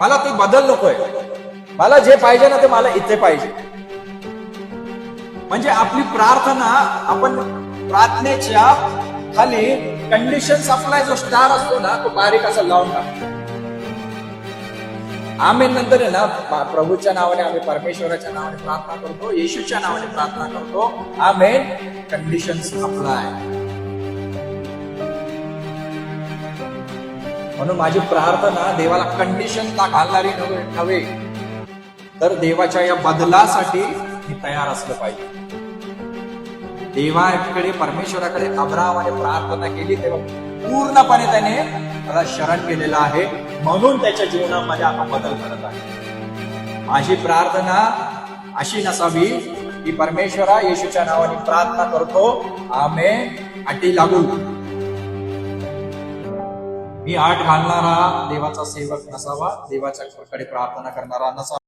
मला ते बदल नकोय, मला जे पाहिजे ना ते मला इथे पाहिजे. म्हणजे आपली प्रार्थना, आपण प्रार्थनेच्या खाली कंडिशन सप्लाय जो स्टार असतो ना तो बारीक असा लावून टाकतो. आम्ही नंतर आहे ना प्रभूच्या नावाने, आम्ही परमेश्वराच्या नावाने प्रार्थना करतो, येशूच्या नावाने प्रार्थना करतो. आमेन. Condition supply. म्हणून माझी प्रार्थना देवाला कंडिशन घालणारी नव्हे, तर देवाच्या या बदलासाठी मी तयार असलं पाहिजे. देवाकडे, परमेश्वराकडे अब्राहमाने प्रार्थना केली तेव्हा पूर्णपणे त्याने त्याला शरण केलेला आहे, म्हणून त्याच्या जीवनामध्ये आता बदल करत आहे. माझी प्रार्थना अशी नसावी की परमेश्वरा येशूच्या नावाने प्रार्थना करतो, आमेन, अटी लागू. मी आठ घालणारा देवाचा सेवक नसावा, देवाच्याकडे प्रार्थना करणारा नसावा.